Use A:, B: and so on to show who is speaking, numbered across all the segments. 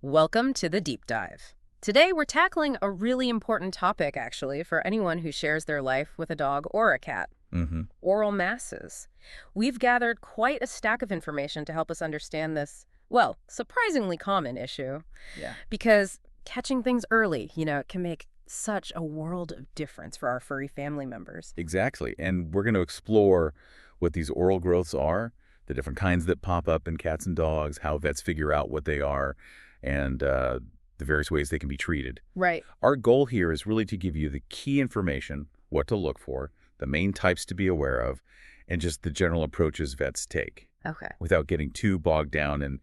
A: Welcome to the deep dive. Today we're tackling a really important topic, actually, for anyone who shares their life with a dog or a cat.
B: hmm
A: Oral masses. We've gathered quite a stack of information to help us understand this, well, surprisingly common issue.
B: Yeah.
A: Because catching things early, it can make such a world of difference for our furry family members.
B: Exactly. And we're going to explore what these oral growths are, the different kinds that pop up in cats and dogs, how vets figure out what they are, and the various ways they can be treated.
A: Right.
B: Our goal here is really to give you the key information, what to look for, the main types to be aware of, and just the general approaches vets take
A: Okay.
B: without getting too bogged down in,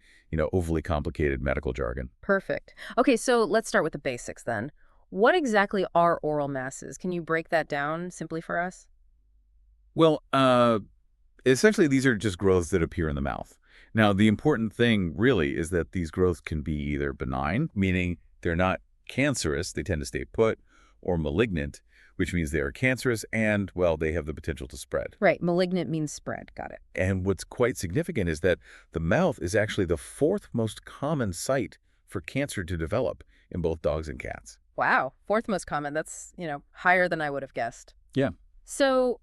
B: overly complicated medical jargon.
A: Perfect. Okay, so let's start with the basics then. What exactly are oral masses? Can you break that down simply for us?
B: Well, essentially, these are just growths that appear in the mouth. Now, the important thing really is that these growths can be either benign, meaning they're not cancerous, they tend to stay put, or malignant, which means they are cancerous and, well, they have the potential to spread.
A: Right, malignant means spread. Got it.
B: And what's quite significant is that the mouth is actually the fourth most common site for cancer to develop in both dogs and cats.
A: Wow, fourth most common. That's, higher than I would have guessed.
B: Yeah.
A: So,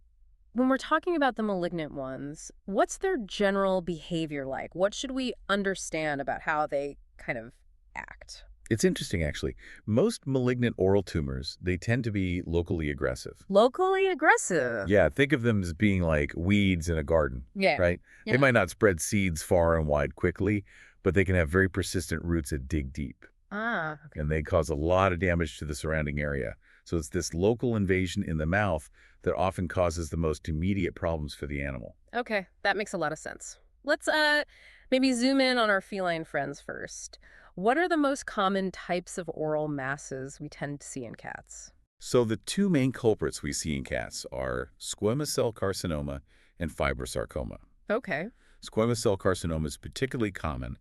A: when we're talking about the malignant ones, what's their general behavior like? What should we understand about how they kind of act?
B: It's interesting, actually. Most malignant oral tumors, they tend to be locally aggressive.
A: Locally aggressive.
B: Yeah, think of them as being like weeds in a garden,
A: Yeah.
B: right? They
A: Yeah.
B: might not spread seeds far and wide quickly, but they can have very persistent roots that dig deep,
A: Ah, okay.
B: and they cause a lot of damage to the surrounding area. So it's this local invasion in the mouth that often causes the most immediate problems for the animal.
A: Okay, that makes a lot of sense. Let's maybe zoom in on our feline friends first. What are the most common types of oral masses we tend to see in cats?
B: So the two main culprits we see in cats are squamous cell carcinoma and fibrosarcoma.
A: Okay.
B: Squamous cell carcinoma is particularly common.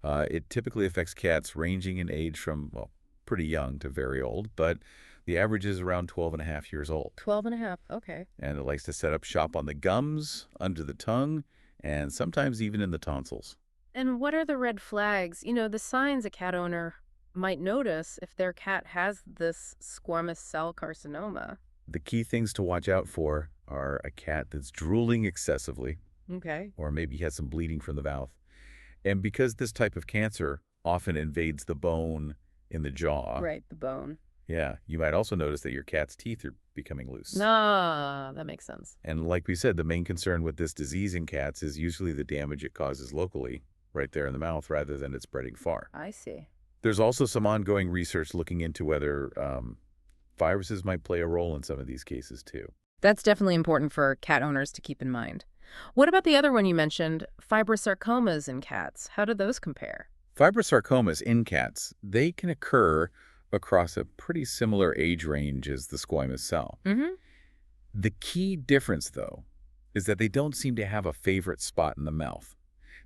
B: It typically affects cats ranging in age from, well, pretty young to very old, but the average is around 12 and a half years old.
A: 12 and a half. Okay.
B: And it likes to set up shop on the gums, under the tongue, and sometimes even in the tonsils.
A: And what are the red flags? The signs a cat owner might notice if their cat has this squamous cell carcinoma.
B: The key things to watch out for are a cat that's drooling excessively,
A: Okay.
B: or maybe has some bleeding from the mouth. And because this type of cancer often invades the bone in the jaw,
A: Right, the bone.
B: yeah, you might also notice that your cat's teeth are becoming loose.
A: Ah, that makes sense.
B: And like we said, the main concern with this disease in cats is usually the damage it causes locally, right there in the mouth, rather than it spreading far.
A: I see.
B: There's also some ongoing research looking into whether viruses might play a role in some of these cases, too.
A: That's definitely important for cat owners to keep in mind. What about the other one you mentioned, fibrosarcomas in cats? How do those compare?
B: Fibrosarcomas in cats, they can occur across a pretty similar age range as the squamous cell.
A: Mm-hmm.
B: The key difference, though, is that they don't seem to have a favorite spot in the mouth.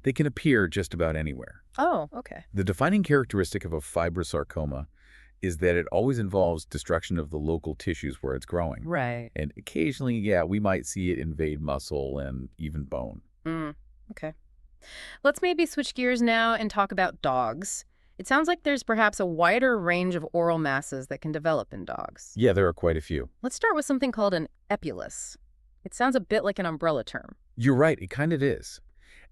B: They can appear just about anywhere.
A: Oh, okay.
B: The defining characteristic of a fibrosarcoma is that it always involves destruction of the local tissues where it's growing.
A: Right.
B: And occasionally, yeah, we might see it invade muscle and even bone.
A: Okay. Let's maybe switch gears now and talk about dogs. It sounds like there's perhaps a wider range of oral masses that can develop in dogs.
B: Yeah, there are quite a few.
A: Let's start with something called an epulus. It sounds a bit like an umbrella term.
B: You're right, it kind of is.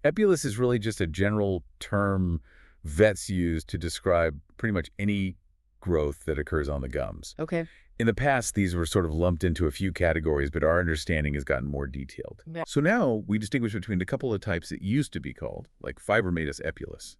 B: Epulus is really just a general term vets use to describe pretty much any growth that occurs on the gums.
A: Okay.
B: In the past, these were sort of lumped into a few categories, but our understanding has gotten more detailed.
A: Yeah.
B: So now we distinguish between a couple of types that used to be called, like fibromatous epulus.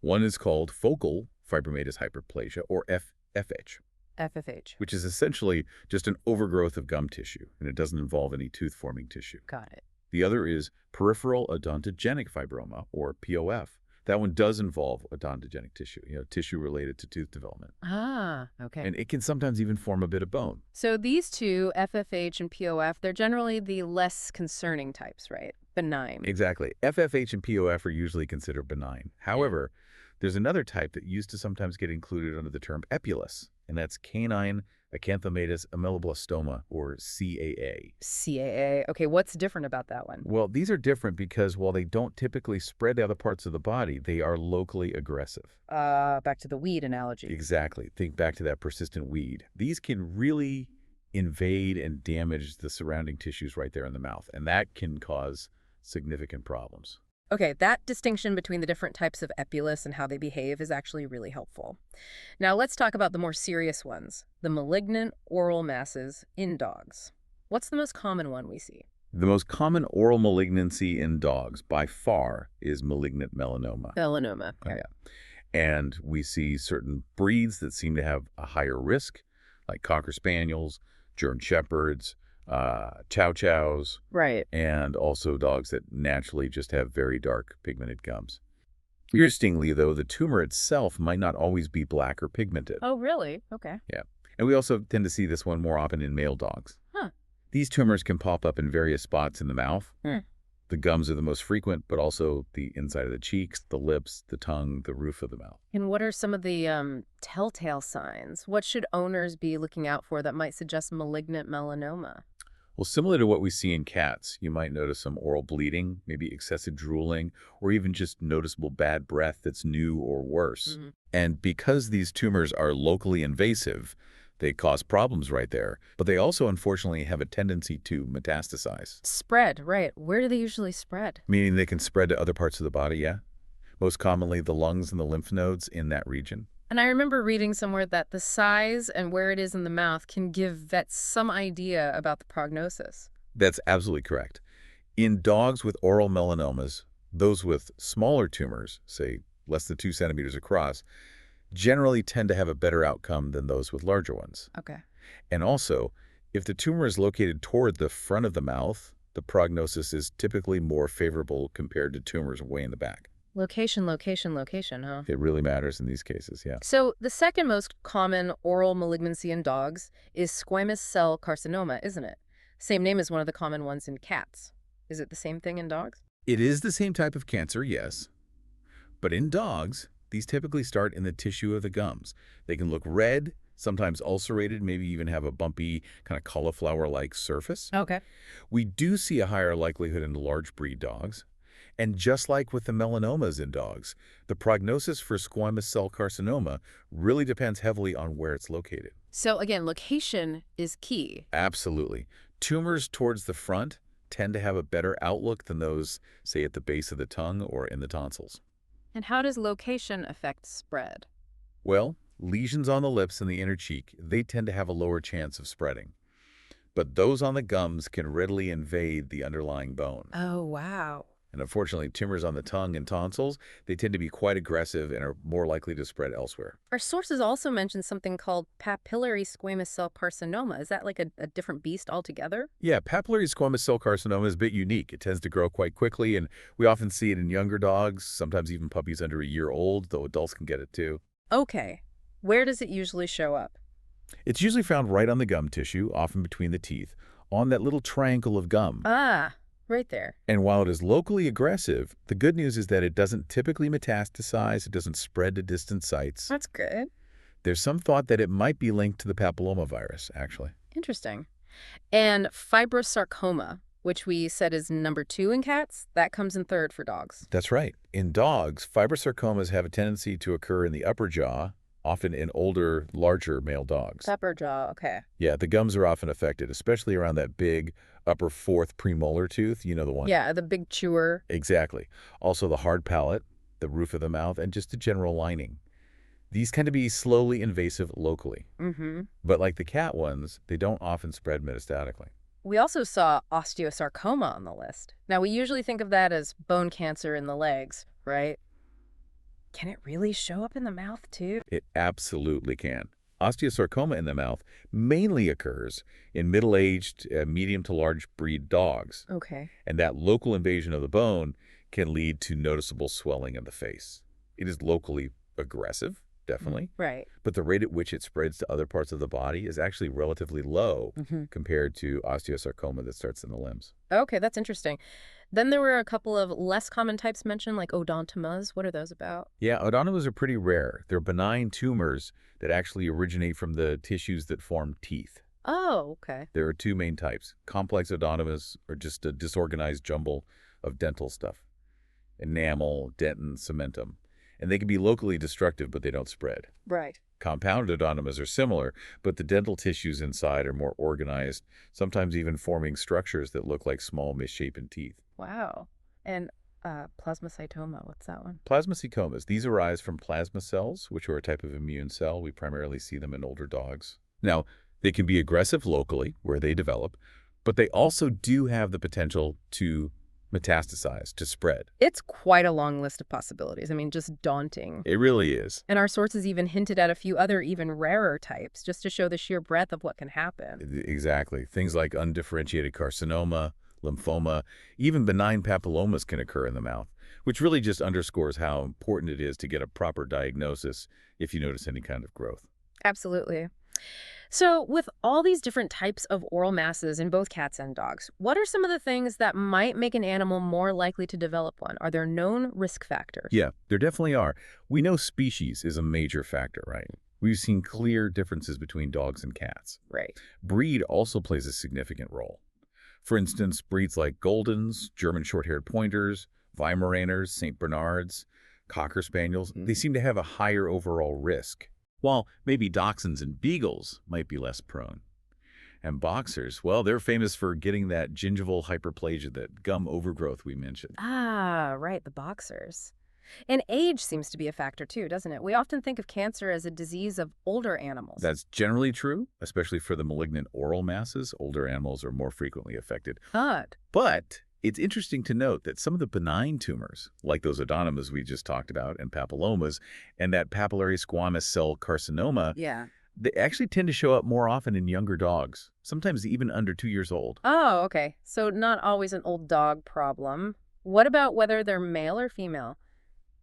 B: One is called focal fibromatous hyperplasia, or FFH,
A: FFH.
B: which is essentially just an overgrowth of gum tissue, and it doesn't involve any tooth-forming tissue.
A: Got it.
B: The other is peripheral odontogenic fibroma, or POF. That one does involve odontogenic tissue, tissue related to tooth development.
A: Ah, okay.
B: And it can sometimes even form a bit of bone.
A: So these two, FFH and POF, they're generally the less concerning types, right? Benign.
B: Exactly. FFH and POF are usually considered benign. However, there's another type that used to sometimes get included under the term epulus, and that's canine acanthomatous ameloblastoma, or CAA.
A: CAA. Okay, what's different about that one?
B: Well, these are different because while they don't typically spread to other parts of the body, they are locally aggressive.
A: Back to the weed analogy.
B: Exactly. Think back to that persistent weed. These can really invade and damage the surrounding tissues right there in the mouth, and that can cause significant problems.
A: Okay, that distinction between the different types of epilus and how they behave is actually really helpful. Now let's talk about the more serious ones, the malignant oral masses in dogs. What's the most common one we see?
B: The most common oral malignancy in dogs by far is malignant melanoma.
A: Melanoma.
B: Oh,
A: Okay.
B: yeah. And we see certain breeds that seem to have a higher risk, like Cocker Spaniels, German Shepherds, Chow Chows,
A: Right.
B: and also dogs that naturally just have very dark pigmented gums. Interestingly, though, the tumor itself might not always be black or pigmented.
A: Oh, really? Okay.
B: Yeah. And we also tend to see this one more often in male dogs.
A: Huh.
B: These tumors can pop up in various spots in the mouth.
A: Hmm.
B: The gums are the most frequent, but also the inside of the cheeks, the lips, the tongue, the roof of the mouth.
A: And what are some of the telltale signs? What should owners be looking out for that might suggest malignant melanoma?
B: Well, similar to what we see in cats, you might notice some oral bleeding, maybe excessive drooling, or even just noticeable bad breath that's new or worse.
A: Mhm.
B: And because these tumors are locally invasive, they cause problems right there, but they also unfortunately have a tendency to metastasize,
A: Spread, right. Where do they usually spread?
B: meaning they can spread to other parts of the body, yeah? Most commonly the lungs and the lymph nodes in that region.
A: And I remember reading somewhere that the size and where it is in the mouth can give vets some idea about the prognosis.
B: That's absolutely correct. In dogs with oral melanomas, those with smaller tumors, say less than 2 centimeters across, generally tend to have a better outcome than those with larger ones.
A: Okay.
B: And also, if the tumor is located toward the front of the mouth, the prognosis is typically more favorable compared to tumors way in the back.
A: Location, location, location, huh?
B: It really matters in these cases, yeah.
A: So the second most common oral malignancy in dogs is squamous cell carcinoma, isn't it? Same name as one of the common ones in cats. Is it the same thing in dogs?
B: It is the same type of cancer, yes. But in dogs, these typically start in the tissue of the gums. They can look red, sometimes ulcerated, maybe even have a bumpy, kind of cauliflower-like surface.
A: Okay.
B: We do see a higher likelihood in large breed dogs. And just like with the melanomas in dogs, the prognosis for squamous cell carcinoma really depends heavily on where it's located.
A: So again, location is key.
B: Absolutely. Tumors towards the front tend to have a better outlook than those, say, at the base of the tongue or in the tonsils.
A: And how does location affect spread?
B: Well, lesions on the lips and the inner cheek, they tend to have a lower chance of spreading. But those on the gums can readily invade the underlying bone.
A: Oh, wow.
B: And unfortunately, tumors on the tongue and tonsils, they tend to be quite aggressive and are more likely to spread elsewhere.
A: Our sources also mention something called papillary squamous cell carcinoma. Is that like a different beast altogether?
B: Yeah, papillary squamous cell carcinoma is a bit unique. It tends to grow quite quickly, and we often see it in younger dogs, sometimes even puppies under a year old, though adults can get it too.
A: Okay. Where does it usually show up?
B: It's usually found right on the gum tissue, often between the teeth, on that little triangle of gum.
A: Ah, right there.
B: And while it is locally aggressive, the good news is that it doesn't typically metastasize, it doesn't spread to distant sites.
A: That's good.
B: There's some thought that it might be linked to the papillomavirus, actually.
A: Interesting. And fibrosarcoma, which we said is number 2 in cats, that comes in third for dogs.
B: That's right. In dogs, fibrosarcomas have a tendency to occur in the upper jaw, often in older, larger male dogs.
A: Upper jaw, okay.
B: Yeah, the gums are often affected, especially around that big upper fourth premolar tooth. You know the one?
A: Yeah, the big chewer.
B: Exactly. Also the hard palate, the roof of the mouth, and just the general lining. These tend to be slowly invasive locally.
A: Mm-hmm.
B: But like the cat ones, they don't often spread metastatically.
A: We also saw osteosarcoma on the list. Now, we usually think of that as bone cancer in the legs, right? Can it really show up in the mouth, too?
B: It absolutely can. Osteosarcoma in the mouth mainly occurs in middle-aged, medium to large breed dogs.
A: Okay.
B: And that local invasion of the bone can lead to noticeable swelling of the face. It is locally aggressive, definitely,
A: Right.
B: but the rate at which it spreads to other parts of the body is actually relatively low
A: Mm-hmm.
B: compared to osteosarcoma that starts in the limbs.
A: Okay, that's interesting. Then there were a couple of less common types mentioned, like odontomas. What are those about?
B: Yeah, odontomas are pretty rare. They're benign tumors that actually originate from the tissues that form teeth.
A: Oh, okay.
B: There are two main types. Complex odontomas are just a disorganized jumble of dental stuff. Enamel, dentin, cementum. And they can be locally destructive, but they don't spread.
A: Right.
B: Compounded odontomas are similar, but the dental tissues inside are more organized, sometimes even forming structures that look like small misshapen teeth.
A: Wow. And plasmacytoma, what's that one?
B: Plasmacytomas, these arise from plasma cells, which are a type of immune cell. We primarily see them in older dogs. Now, they can be aggressive locally, where they develop, but they also do have the potential to metastasize, to spread.
A: It's quite a long list of possibilities. I mean, just daunting.
B: It really is.
A: And our sources even hinted at a few other even rarer types, just to show the sheer breadth of what can happen.
B: Exactly. Things like undifferentiated carcinoma, lymphoma, even benign papillomas can occur in the mouth, which really just underscores how important it is to get a proper diagnosis if you notice any kind of growth.
A: Absolutely. So with all these different types of oral masses in both cats and dogs, what are some of the things that might make an animal more likely to develop one? Are there known risk factors?
B: Yeah, there definitely are. We know species is a major factor, right? We've seen clear differences between dogs and cats.
A: Right.
B: Breed also plays a significant role. For instance, breeds like Goldens, German short-haired pointers, Weimaraners, St. Bernards, Cocker Spaniels, they seem to have a higher overall risk, while maybe Dachshunds and Beagles might be less prone. And boxers, well, they're famous for getting that gingival hyperplasia, that gum overgrowth we mentioned.
A: Ah, right, the boxers. And age seems to be a factor too, doesn't it? We often think of cancer as a disease of older animals.
B: That's generally true, especially for the malignant oral masses. Older animals are more frequently affected.
A: Odd.
B: But it's interesting to note that some of the benign tumors, like those odontomas we just talked about, and papillomas, and that papillary squamous cell carcinoma,
A: Yeah.
B: they actually tend to show up more often in younger dogs, sometimes even under 2 years old.
A: Oh, okay. So not always an old dog problem. What about whether they're male or female?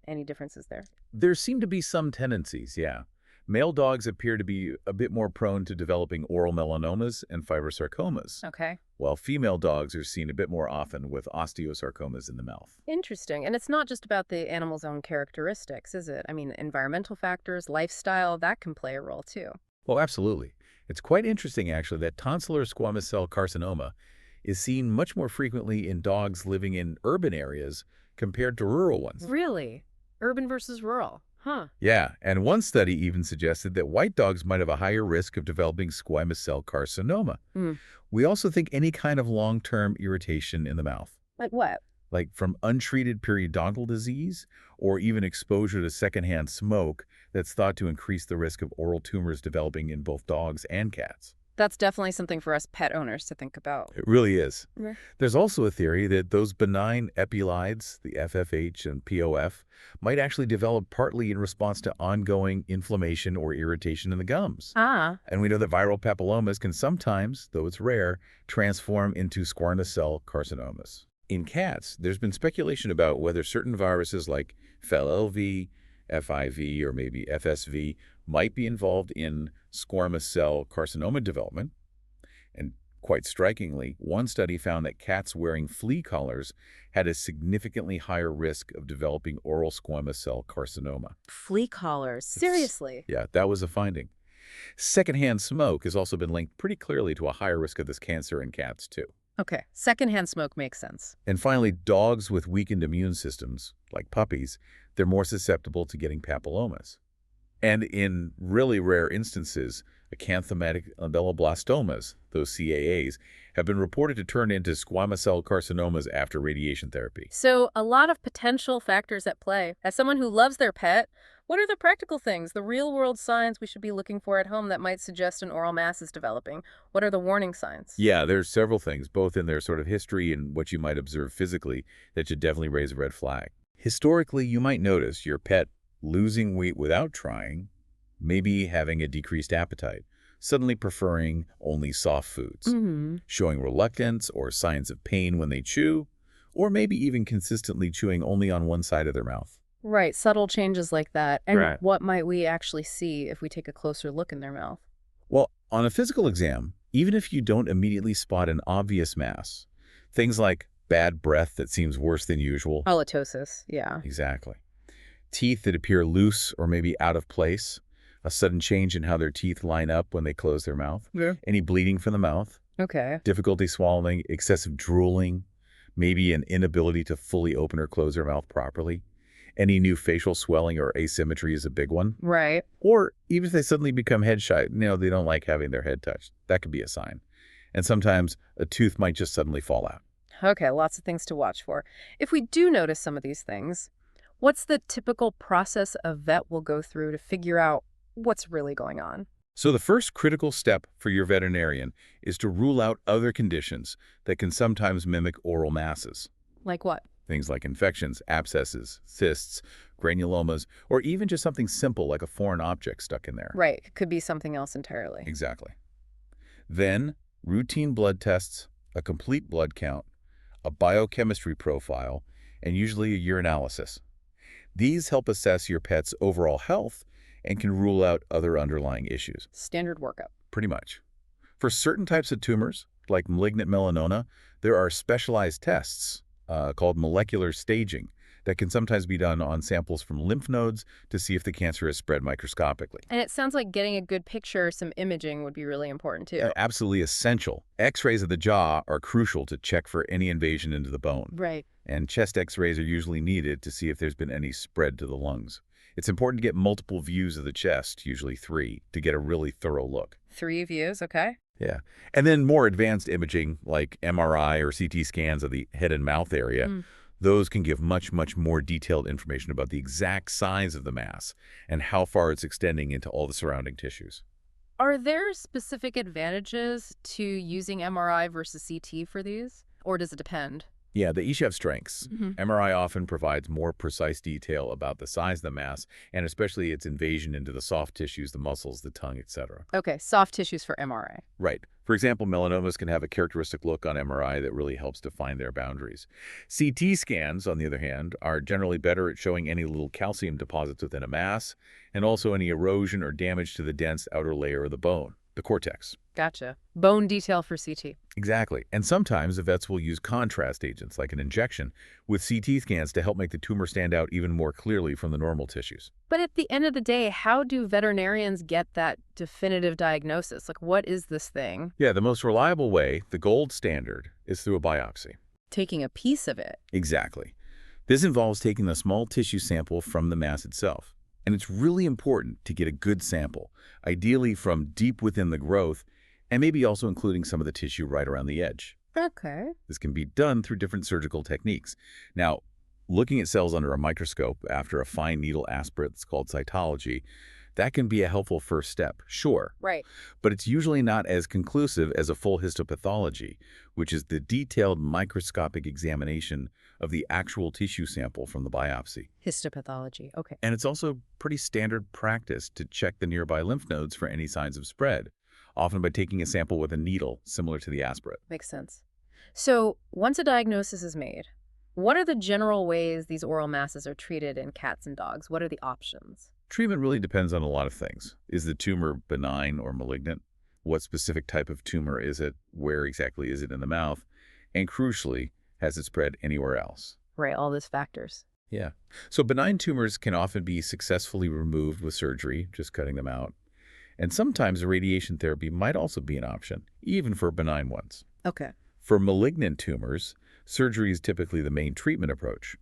A: Any differences there?
B: There seem to be some tendencies, yeah. Male dogs appear to be a bit more prone to developing oral melanomas and fibrosarcomas,
A: Okay.
B: while female dogs are seen a bit more often with osteosarcomas in the mouth.
A: Interesting. And it's not just about the animal's own characteristics, is it? I mean, environmental factors, lifestyle, that can play a role too.
B: Well, absolutely. It's quite interesting, actually, that tonsillar squamous cell carcinoma is seen much more frequently in dogs living in urban areas compared to rural ones.
A: Really? Urban versus rural. Huh.
B: Yeah, and one study even suggested that white dogs might have a higher risk of developing squamous cell carcinoma.
A: Mm.
B: We also think any kind of long-term irritation in the mouth,
A: Like what?
B: like from untreated periodontal disease or even exposure to secondhand smoke, that's thought to increase the risk of oral tumors developing in both dogs and cats.
A: That's definitely something for us pet owners to think about.
B: It really is.
A: Yeah.
B: There's also a theory that those benign epielides, the FFH and POF, might actually develop partly in response to ongoing inflammation or irritation in the gums.
A: Ah,
B: And we know that viral papillomas can sometimes, though it's rare, transform into squamous cell carcinomas. In cats, there's been speculation about whether certain viruses like FLV, FIV, or maybe FSV might be involved in squamous cell carcinoma development. And quite strikingly, one study found that cats wearing flea collars had a significantly higher risk of developing oral squamous cell carcinoma.
A: flea collars. Seriously?
B: Yeah, that was a finding. Secondhand smoke has also been linked pretty clearly to a higher risk of this cancer in cats, too.
A: Okay, secondhand smoke makes sense.
B: And finally, dogs with weakened immune systems, like puppies, they're more susceptible to getting papillomas. And in really rare instances, acanthomatic unduloblastomas, those CAAs, have been reported to turn into squamous cell carcinomas after radiation therapy.
A: So a lot of potential factors at play. As someone who loves their pet, what are the practical things, the real-world signs we should be looking for at home that might suggest an oral mass is developing? What are the warning signs?
B: Yeah, there's several things, both in their sort of history and what you might observe physically, that should definitely raise a red flag. Historically, you might notice your pet losing weight without trying, maybe having a decreased appetite, suddenly preferring only soft foods, showing reluctance or signs of pain when they chew, or maybe even consistently chewing only on one side of their mouth.
A: Right, subtle changes like that. And
B: Right.
A: what might we actually see if we take a closer look in their mouth?
B: Well, on a physical exam, even if you don't immediately spot an obvious mass, things like bad breath that seems worse than usual.
A: Halitosis, yeah.
B: Exactly. Teeth that appear loose or maybe out of place. A sudden change in how their teeth line up when they close their mouth.
A: Yeah.
B: Any bleeding from the mouth.
A: Okay.
B: Difficulty swallowing, excessive drooling, maybe an inability to fully open or close their mouth properly. Any new facial swelling or asymmetry is a big one.
A: Right.
B: Or even if they suddenly become head shy, they don't like having their head touched. That could be a sign. And sometimes a tooth might just suddenly fall out.
A: Okay, lots of things to watch for. If we do notice some of these things, what's the typical process a vet will go through to figure out what's really going on?
B: So the first critical step for your veterinarian is to rule out other conditions that can sometimes mimic oral masses.
A: Like what?
B: Things like infections, abscesses, cysts, granulomas, or even just something simple like a foreign object stuck in there.
A: Right, it could be something else entirely.
B: Exactly. Then, routine blood tests, a complete blood count, a biochemistry profile, and usually a urinalysis. These help assess your pet's overall health and can rule out other underlying issues.
A: Standard workup.
B: Pretty much. For certain types of tumors, like malignant melanoma, there are specialized tests called molecular staging that can sometimes be done on samples from lymph nodes to see if the cancer has spread microscopically.
A: And it sounds like getting a good picture, some imaging would be really important too.
B: Absolutely essential. X-rays of the jaw are crucial to check for any invasion into the bone.
A: Right.
B: And chest X-rays are usually needed to see if there's been any spread to the lungs. It's important to get multiple views of the chest, usually 3, to get a really thorough look.
A: 3 views, okay.
B: Yeah. And then more advanced imaging like MRI or CT scans of the head and mouth area, those can give much, much more detailed information about the exact size of the mass and how far it's extending into all the surrounding tissues.
A: Are there specific advantages to using MRI versus CT for these? Or does it depend?
B: Yeah, they each have strengths. MRI often provides more precise detail about the size of the mass, and especially its invasion into the soft tissues, the muscles, the tongue, etc.
A: Okay, soft tissues for MRI.
B: Right. For example, melanomas can have a characteristic look on MRI that really helps define their boundaries. CT scans, on the other hand, are generally better at showing any little calcium deposits within a mass, and also any erosion or damage to the dense outer layer of the bone, the cortex.
A: Gotcha. Bone detail for CT.
B: Exactly. And sometimes the vets will use contrast agents, like an injection, with CT scans to help make the tumor stand out even more clearly from the normal tissues.
A: But at the end of the day, how do veterinarians get that definitive diagnosis? Like, what is this thing?
B: Yeah, the most reliable way, the gold standard, is through a biopsy.
A: Taking a piece of it.
B: Exactly. This involves taking a small tissue sample from the mass itself. And it's really important to get a good sample, ideally from deep within the growth, and maybe also including some of the tissue right around the edge.
A: Okay.
B: This can be done through different surgical techniques. Now, looking at cells under a microscope after a fine needle aspirate that's called cytology, that can be a helpful first step, sure.
A: Right.
B: But it's usually not as conclusive as a full histopathology, which is the detailed microscopic examination of the actual tissue sample from the biopsy.
A: Histopathology. Okay.
B: And it's also pretty standard practice to check the nearby lymph nodes for any signs of spread, often by taking a sample with a needle similar to the aspirate.
A: Makes sense. So once a diagnosis is made, what are the general ways these oral masses are treated in cats and dogs? What are the options?
B: Treatment really depends on a lot of things. Is the tumor benign or malignant? What specific type of tumor is it? Where exactly is it in the mouth? And crucially, has it spread anywhere else?
A: Right, all those factors.
B: Yeah. So benign tumors can often be successfully removed with surgery, just cutting them out. And sometimes radiation therapy might also be an option, even for benign ones.
A: Okay.
B: For malignant tumors, surgery is typically the main treatment approach.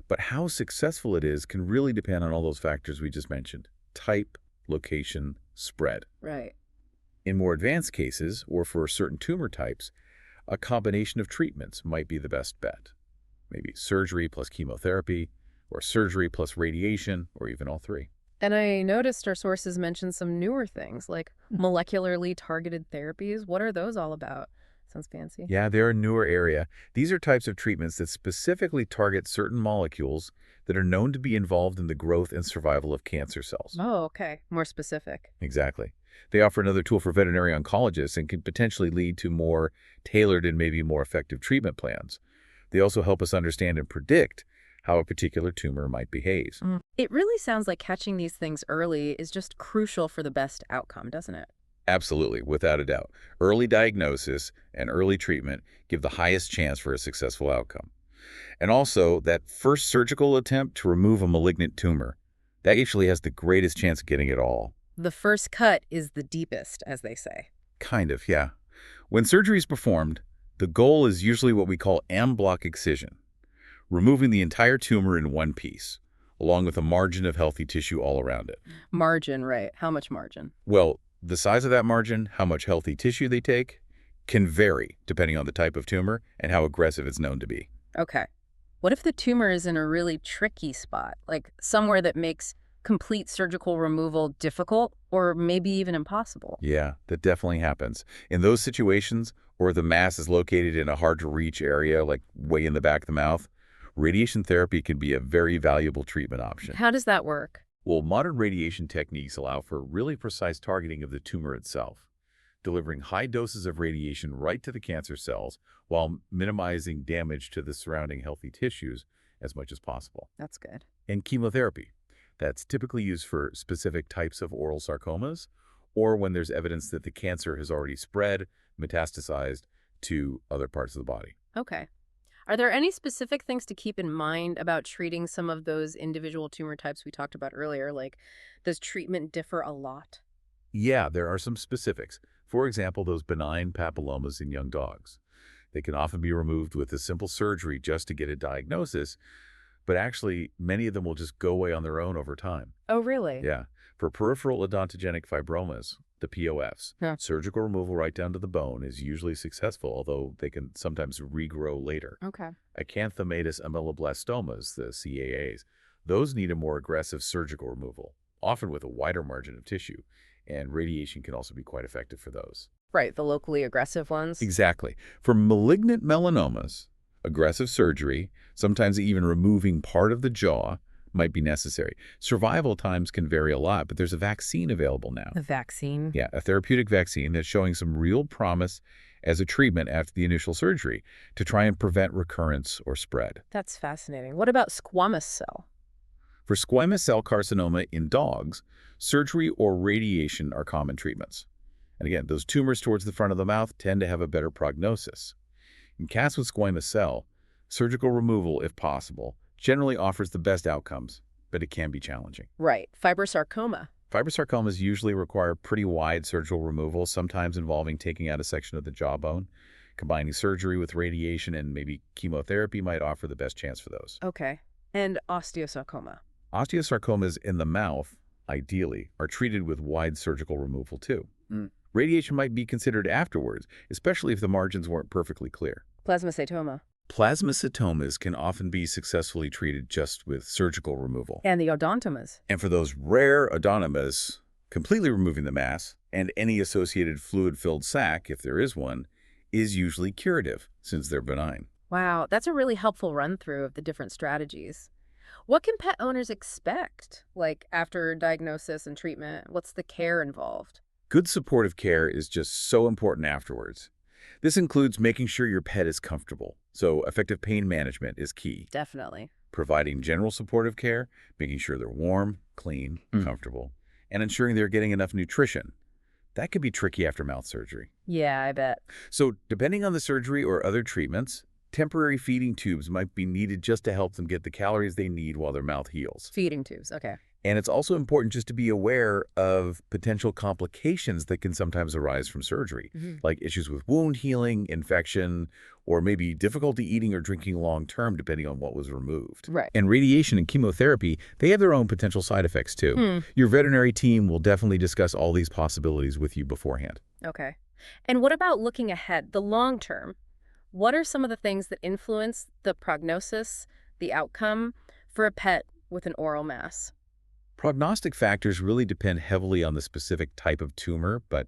B: But how successful it is can really depend on all those factors we just mentioned: type, location, spread.
A: Right.
B: In more advanced cases, or for certain tumor types, a combination of treatments might be the best bet. Maybe surgery plus chemotherapy, or surgery plus radiation, or even all 3.
A: And I noticed our sources mentioned some newer things like molecularly targeted therapies. What are those all about? Sounds fancy.
B: Yeah, they're a newer area. These are types of treatments that specifically target certain molecules that are known to be involved in the growth and survival of cancer cells.
A: Oh, okay. More specific.
B: Exactly. They offer another tool for veterinary oncologists and can potentially lead to more tailored and maybe more effective treatment plans. They also help us understand and predict how a particular tumor might behave.
A: It really sounds like catching these things early is just crucial for the best outcome, doesn't it?
B: Absolutely, without a doubt. Early diagnosis and early treatment give the highest chance for a successful outcome. And also, that first surgical attempt to remove a malignant tumor, that actually has the greatest chance of getting it all.
A: The first cut is the deepest, as they say.
B: Kind of, yeah. When surgery is performed, the goal is usually what we call en-bloc excision, removing the entire tumor in one piece, along with a margin of healthy tissue all around it.
A: Margin, right. How much margin?
B: Well, the size of that margin, how much healthy tissue they take, can vary depending on the type of tumor and how aggressive it's known to be.
A: Okay. What if the tumor is in a really tricky spot, like somewhere that makes complete surgical removal difficult or maybe even impossible?
B: Yeah, that definitely happens. In those situations, or the mass is located in a hard-to-reach area, like way in the back of the mouth, radiation therapy can be a very valuable treatment option.
A: How does that work?
B: Well, modern radiation techniques allow for really precise targeting of the tumor itself, delivering high doses of radiation right to the cancer cells while minimizing damage to the surrounding healthy tissues as much as possible.
A: That's good.
B: And chemotherapy, that's typically used for specific types of oral sarcomas or when there's evidence that the cancer has already spread, metastasized to other parts of the body.
A: Okay. Are there any specific things to keep in mind about treating some of those individual tumor types we talked about earlier? Like, does treatment differ a lot?
B: Yeah, there are some specifics. For example, those benign papillomas in young dogs. They can often be removed with a simple surgery just to get a diagnosis, but actually, many of them will just go away on their own over time.
A: Oh, really?
B: Yeah. For peripheral odontogenic fibromas, the POFs,
A: Yeah.
B: surgical removal right down to the bone is usually successful, although they can sometimes regrow later.
A: Okay.
B: Acanthomatous ameloblastomas, the CAAs, those need a more aggressive surgical removal, often with a wider margin of tissue, and radiation can also be quite effective for those.
A: Right, the locally aggressive ones?
B: Exactly. For malignant melanomas, aggressive surgery, sometimes even removing part of the jaw, might be necessary. Survival times can vary a lot, but there's a vaccine available now.
A: A vaccine?
B: Yeah, a therapeutic vaccine that's showing some real promise as a treatment after the initial surgery to try and prevent recurrence or spread.
A: That's fascinating. What about squamous cell?
B: For squamous cell carcinoma in dogs, surgery or radiation are common treatments. And again, those tumors towards the front of the mouth tend to have a better prognosis. In cats with squamous cell, surgical removal, if possible, generally offers the best outcomes, but it can be challenging.
A: Right, fibrosarcoma.
B: Fibrosarcomas usually require pretty wide surgical removal, sometimes involving taking out a section of the jawbone. Combining surgery with radiation and maybe chemotherapy might offer the best chance for those.
A: Okay. And osteosarcoma.
B: Osteosarcomas in the mouth, ideally, are treated with wide surgical removal too. Radiation might be considered afterwards, especially if the margins weren't perfectly clear.
A: Plasmacytoma.
B: Plasmacytomas can often be successfully treated just with surgical removal.
A: And the odontomas.
B: And for those rare odontomas, completely removing the mass and any associated fluid-filled sac, if there is one, is usually curative, since they're benign.
A: Wow, that's a really helpful run-through of the different strategies. What can pet owners expect, like after diagnosis and treatment? What's the care involved?
B: Good supportive care is just so important afterwards. This includes making sure your pet is comfortable, so effective pain management is key.
A: Definitely.
B: Providing general supportive care, making sure they're warm, clean, comfortable, and ensuring they're getting enough nutrition. That could be tricky after mouth surgery.
A: Yeah, I bet.
B: So depending on the surgery or other treatments, temporary feeding tubes might be needed just to help them get the calories they need while their mouth heals.
A: Feeding tubes, okay.
B: And it's also important just to be aware of potential complications that can sometimes arise from surgery, like issues with wound healing, infection, or maybe difficulty eating or drinking long-term, depending on what was removed.
A: Right.
B: And radiation and chemotherapy, they have their own potential side effects too. Your veterinary team will definitely discuss all these possibilities with you beforehand.
A: Okay. And what about looking ahead, the long term? What are some of the things that influence the prognosis, the outcome for a pet with an oral mass?
B: Prognostic factors really depend heavily on the specific type of tumor, but,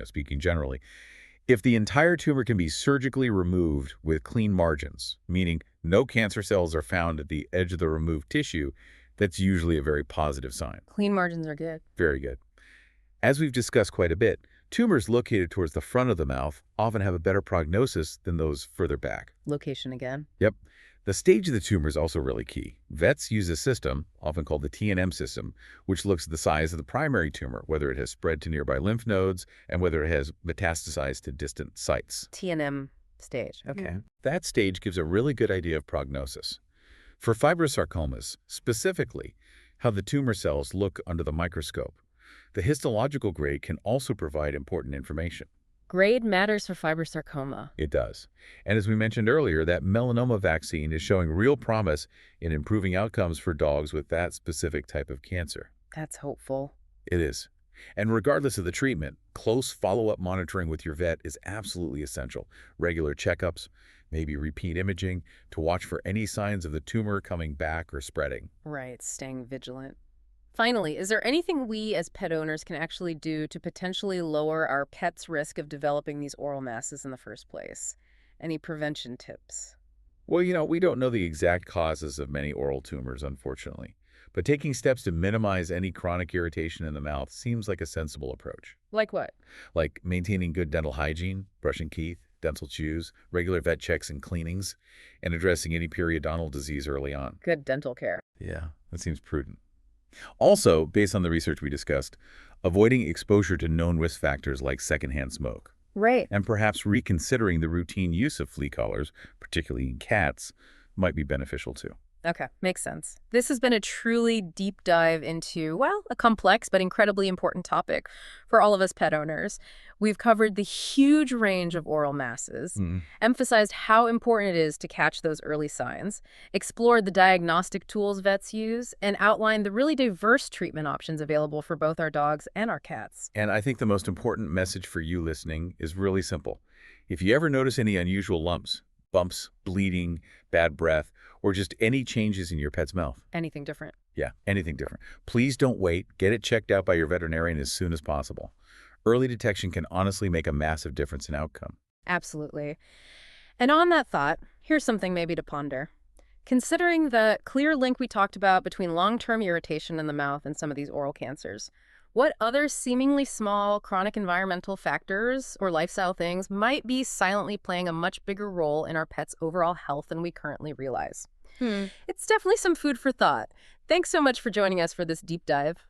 B: speaking generally, if the entire tumor can be surgically removed with clean margins, meaning no cancer cells are found at the edge of the removed tissue, that's usually a very positive sign.
A: Clean margins are good.
B: Very good. As we've discussed quite a bit, tumors located towards the front of the mouth often have a better prognosis than those further back.
A: Location again.
B: Yep. The stage of the tumor is also really key. Vets use a system, often called the TNM system, which looks at the size of the primary tumor, whether it has spread to nearby lymph nodes, and whether it has metastasized to distant sites.
A: TNM stage. Okay.
B: Yeah. That stage gives a really good idea of prognosis. For fibrosarcomas, specifically, how the tumor cells look under the microscope, the histological grade can also provide important information.
A: Grade matters for fibrosarcoma.
B: It does. And as we mentioned earlier, that melanoma vaccine is showing real promise in improving outcomes for dogs with that specific type of cancer.
A: That's hopeful.
B: It is. And regardless of the treatment, close follow-up monitoring with your vet is absolutely essential. Regular checkups, maybe repeat imaging, to watch for any signs of the tumor coming back or spreading.
A: Right, staying vigilant. Finally, is there anything we as pet owners can actually do to potentially lower our pet's risk of developing these oral masses in the first place? Any prevention tips?
B: Well, we don't know the exact causes of many oral tumors, unfortunately. But taking steps to minimize any chronic irritation in the mouth seems like a sensible approach.
A: Like what?
B: Like maintaining good dental hygiene, brushing teeth, dental chews, regular vet checks and cleanings, and addressing any periodontal disease early on.
A: Good dental care.
B: Yeah, that seems prudent. Also, based on the research we discussed, avoiding exposure to known risk factors like secondhand smoke,
A: Right.
B: and perhaps reconsidering the routine use of flea collars, particularly in cats, might be beneficial too.
A: Okay, makes sense. This has been a truly deep dive into, well, a complex but incredibly important topic for all of us pet owners. We've covered the huge range of oral masses, emphasized how important it is to catch those early signs, explored the diagnostic tools vets use, and outlined the really diverse treatment options available for both our dogs and our cats.
B: And I think the most important message for you listening is really simple. If you ever notice any unusual lumps, bumps, bleeding, bad breath, or just any changes in your pet's mouth.
A: Anything different?
B: Yeah, anything different. Please don't wait. Get it checked out by your veterinarian as soon as possible. Early detection can honestly make a massive difference in outcome.
A: Absolutely. And on that thought, here's something maybe to ponder. Considering the clear link we talked about between long-term irritation in the mouth and some of these oral cancers, what other seemingly small chronic environmental factors or lifestyle things might be silently playing a much bigger role in our pet's overall health than we currently realize? It's definitely some food for thought. Thanks so much for joining us for this deep dive.